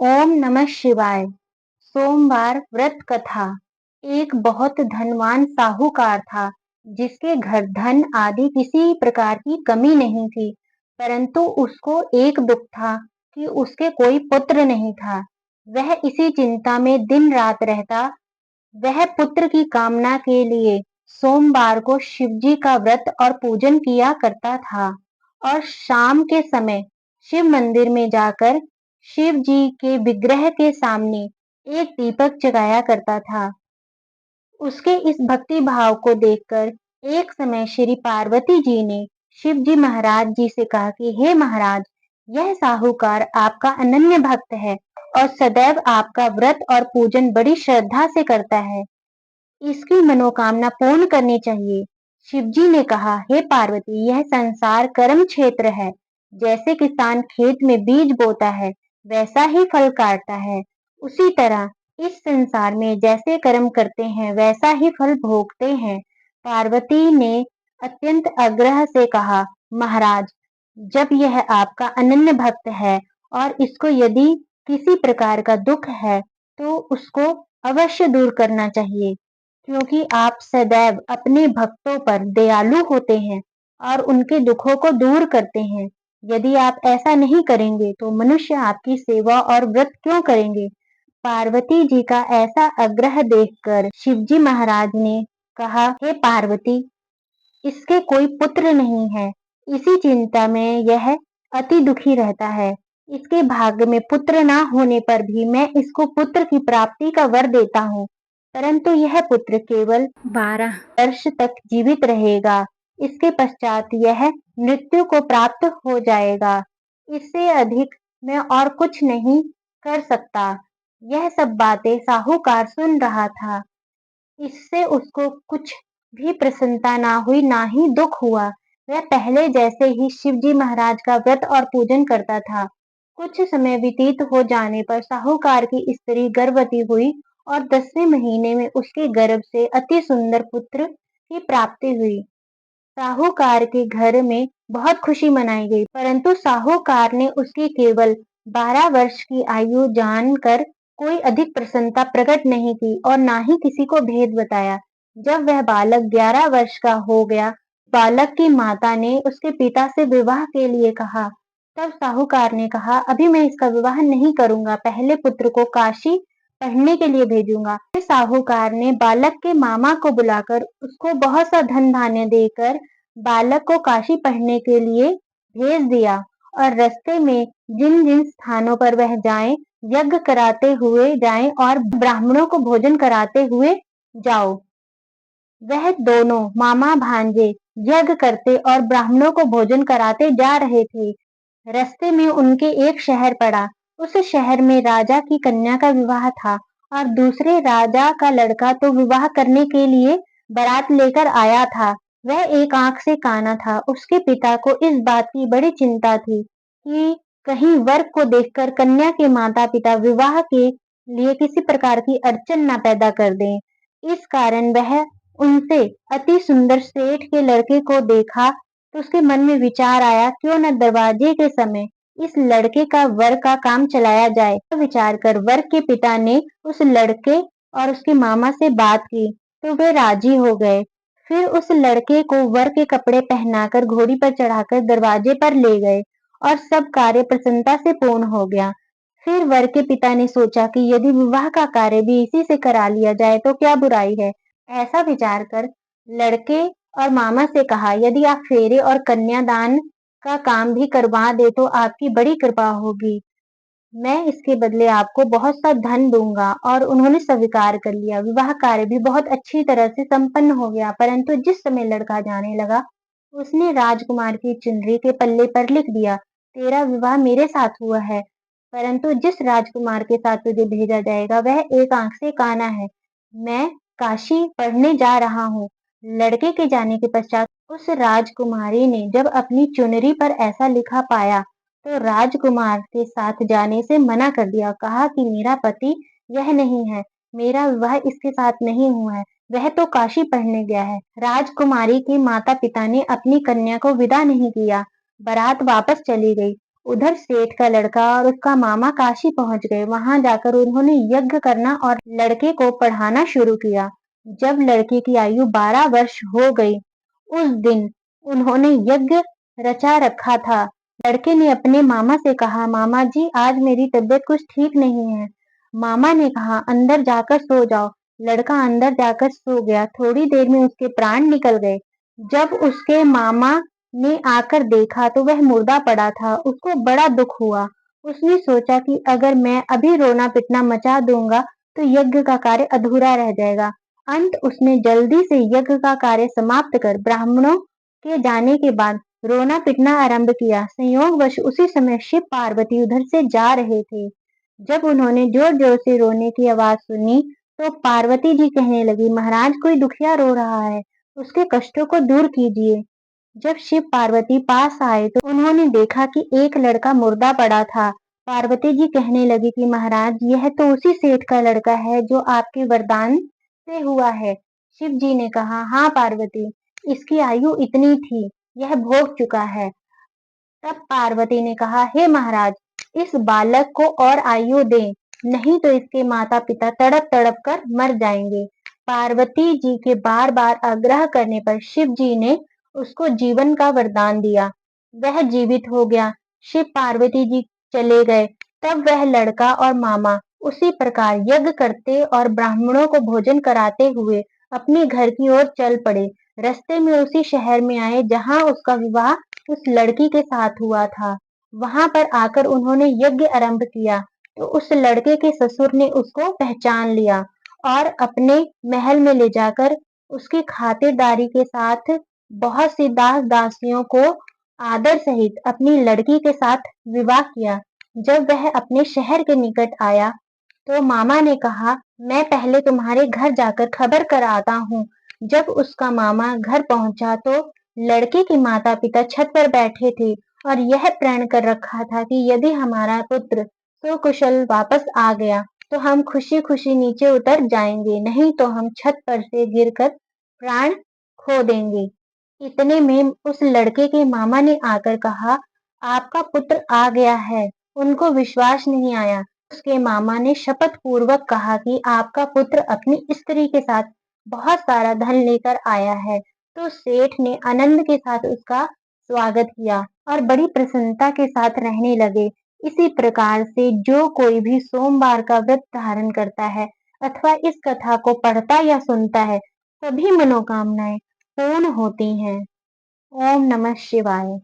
ओम नमः शिवाय। सोमवार व्रत कथा। एक बहुत धनवान साहूकार था जिसके घर धन आदि किसी प्रकार की कमी नहीं थी, परंतु उसको एक दुख था कि उसके कोई पुत्र नहीं था। वह इसी चिंता में दिन रात रहता। वह पुत्र की कामना के लिए सोमवार को शिवजी का व्रत और पूजन किया करता था और शाम के समय शिव मंदिर में जाकर शिव जी के विग्रह के सामने एक दीपक जगाया करता था। उसके इस भक्ति भाव को देखकर एक समय श्री पार्वती जी ने शिव जी महाराज जी से कहा कि हे महाराज, यह साहूकार आपका अनन्य भक्त है और सदैव आपका व्रत और पूजन बड़ी श्रद्धा से करता है। इसकी मनोकामना पूर्ण करनी चाहिए। शिवजी ने कहा, हे पार्वती, यह संसार कर्म क्षेत्र है। जैसे किसान खेत में बीज बोता है वैसा ही फल काटता है, उसी तरह इस संसार में जैसे कर्म करते हैं वैसा ही फल भोगते हैं। पार्वती ने अत्यंत आग्रह से कहा, महाराज, जब यह आपका अनन्य भक्त है और इसको यदि किसी प्रकार का दुख है तो उसको अवश्य दूर करना चाहिए, क्योंकि आप सदैव अपने भक्तों पर दयालु होते हैं और उनके दुखों को दूर करते हैं। यदि आप ऐसा नहीं करेंगे तो मनुष्य आपकी सेवा और व्रत क्यों करेंगे। पार्वती जी का ऐसा आग्रह देखकर शिवजी महाराज ने कहा, हे पार्वती, इसके कोई पुत्र नहीं है। इसी चिंता में यह अति दुखी रहता है। इसके भाग्य में पुत्र ना होने पर भी मैं इसको पुत्र की प्राप्ति का वर देता हूँ, परंतु यह पुत्र केवल 12 वर्ष तक जीवित रहेगा। इसके पश्चात यह मृत्यु को प्राप्त हो जाएगा। इससे अधिक मैं और कुछ नहीं कर सकता। यह सब बातें साहूकार सुन रहा था। इससे उसको कुछ भी प्रसन्नता ना हुई, ना ही दुख हुआ। वह पहले जैसे ही शिवजी महाराज का व्रत और पूजन करता था। कुछ समय व्यतीत हो जाने पर साहूकार की स्त्री गर्भवती हुई और 10वें महीने में उसके गर्भ से अति सुंदर पुत्र की प्राप्ति हुई। साहूकार के घर में बहुत खुशी मनाई गई, परंतु साहूकार ने उसकी केवल 12 वर्ष की आयु जानकर कोई अधिक प्रसन्नता प्रकट नहीं की और ना ही किसी को भेद बताया। जब वह बालक 11 वर्ष का हो गया, बालक की माता ने उसके पिता से विवाह के लिए कहा। तब साहूकार ने कहा, अभी मैं इसका विवाह नहीं करूंगा, पहले पुत्र को काशी पढ़ने के लिए भेजूंगा। फिर साहूकार ने बालक के मामा को बुलाकर उसको बहुत सा धन धान्य देकर बालक को काशी पढ़ने के लिए भेज दिया और रास्ते में जिन जिन स्थानों पर वह जाए, यज्ञ कराते हुए जाए और ब्राह्मणों को भोजन कराते हुए जाओ। वह दोनों मामा भांजे यज्ञ करते और ब्राह्मणों को भोजन कराते जा रहे थे। रास्ते में उनके एक शहर पड़ा। उस शहर में राजा की कन्या का विवाह था और दूसरे राजा का लड़का तो विवाह करने के लिए बारात लेकर आया था। वह एक आंख से काना था। उसके पिता को इस बात की बड़ी चिंता थी कि कहीं वर को देखकर कन्या के माता पिता विवाह के लिए किसी प्रकार की अड़चन न पैदा कर दें। इस कारण वह उनसे अति सुंदर सेठ के लड़के को देखा तो उसके मन में विचार आया, क्यों न दरवाजे के समय इस लड़के का वर का काम चलाया जाए। तो विचार कर वर के पिता ने उस लड़के और उसके मामा से बात की तो वे राजी हो गए। फिर उस लड़के को वर के कपड़े पहनाकर घोड़ी पर चढ़ाकर दरवाजे पर ले गए और सब कार्य प्रसन्नता से पूर्ण हो गया। फिर वर के पिता ने सोचा कि यदि विवाह का कार्य भी इसी से करा लिया जाए तो क्या बुराई है। ऐसा विचार कर लड़के और मामा से कहा, यदि आप फेरे और कन्यादान का काम भी करवा दे तो आपकी बड़ी कृपा होगी। मैं इसके बदले आपको बहुत सा धन दूंगा। और उन्होंने स्वीकार कर लिया। विवाह कार्य भी बहुत अच्छी तरह से संपन्न हो गया, परंतु जिस समय लड़का जाने लगा उसने राजकुमार की चुनरी के पल्ले पर लिख दिया, तेरा विवाह मेरे साथ हुआ है, परंतु जिस राजकुमार के साथ तुझे भेजा जाएगा वह एक आंख से काना है। मैं काशी पढ़ने जा रहा हूँ। लड़के के जाने के पश्चात उस राजकुमारी ने जब अपनी चुनरी पर ऐसा लिखा पाया तो राजकुमार के साथ जाने से मना कर दिया। कहा कि मेरा पति यह नहीं है, मेरा विवाह इसके साथ नहीं हुआ है, वह तो काशी पढ़ने गया है। राजकुमारी के माता पिता ने अपनी कन्या को विदा नहीं किया। बारात वापस चली गई उधर सेठ का लड़का और उसका मामा काशी पहुंच गए। वहां जाकर उन्होंने यज्ञ करना और लड़के को पढ़ाना शुरू किया। जब लड़के की आयु 12 वर्ष हो गई, उस दिन उन्होंने यज्ञ रचा रखा था। लड़के ने अपने मामा से कहा, मामा जी आज मेरी तबीयत कुछ ठीक नहीं है। मामा ने कहा, अंदर जाकर सो जाओ। लड़का अंदर जाकर सो गया। थोड़ी देर में उसके प्राण निकल गए। जब उसके मामा ने आकर देखा तो वह मुर्दा पड़ा था। उसको बड़ा दुख हुआ। उसने सोचा कि अगर मैं अभी रोना पिटना मचा दूंगा तो यज्ञ का कार्य अधूरा रह जाएगा। अंत उसने जल्दी से यज्ञ का कार्य समाप्त कर ब्राह्मणों के जाने के बाद रोना पिटना आरंभ किया। संयोगवश उसी समय शिव पार्वती उधर से जा रहे थे। जब उन्होंने जोर जोर से रोने की आवाज सुनी तो पार्वती जी कहने लगी, महाराज कोई दुखिया रो रहा है, उसके कष्टों को दूर कीजिए। जब शिव पार्वती पास आए तो उन्होंने देखा कि एक लड़का मुर्दा पड़ा था। पार्वती जी कहने लगी कि महाराज यह तो उसी सेठ का लड़का है जो आपके वरदान से हुआ है। शिव जी ने कहा, हाँ पार्वती, इसकी आयु इतनी थी, यह भोग चुका है। तब पार्वती ने कहा, हे महाराज, इस बालक को और आयु दें, नहीं तो इसके माता पिता तड़प तड़प कर मर जाएंगे। पार्वती जी के बार बार आग्रह करने पर शिव जी ने उसको जीवन का वरदान दिया। वह जीवित हो गया। शिव पार्वती जी चले गए। तब वह लड़का और मामा उसी प्रकार यज्ञ करते और ब्राह्मणों को भोजन कराते हुए अपने घर की ओर चल पड़े। रास्ते में उसी शहर में आए जहां उसका विवाह उस लड़की के साथ हुआ था। वहां पर आकर उन्होंने यज्ञ आरंभ किया तो उस लड़के के ससुर ने उसको पहचान लिया और अपने महल में ले जाकर उसकी खातिरदारी के साथ बहुत सी दास दासियों को आदर सहित अपनी लड़की के साथ विवाह किया। जब वह अपने शहर के निकट आया तो मामा ने कहा, मैं पहले तुम्हारे घर जाकर खबर कर आता हूँ। जब उसका मामा घर पहुंचा तो लड़के के माता पिता छत पर बैठे थे और यह प्रण कर रखा था कि यदि हमारा पुत्र सकुशल वापस आ गया तो हम खुशी खुशी नीचे उतर जाएंगे, नहीं तो हम छत पर से गिरकर प्राण खो देंगे। इतने में उस लड़के के मामा ने आकर कहा, आपका पुत्र आ गया है। उनको विश्वास नहीं आया। उसके मामा ने शपथ पूर्वक कहा कि आपका पुत्र अपनी स्त्री के साथ बहुत सारा धन लेकर आया है। तो सेठ ने आनंद के साथ उसका स्वागत किया और बड़ी प्रसन्नता के साथ रहने लगे। इसी प्रकार से जो कोई भी सोमवार का व्रत धारण करता है अथवा इस कथा को पढ़ता या सुनता है, सभी मनोकामनाएं पूर्ण होती हैं। ओम नमः शिवाय।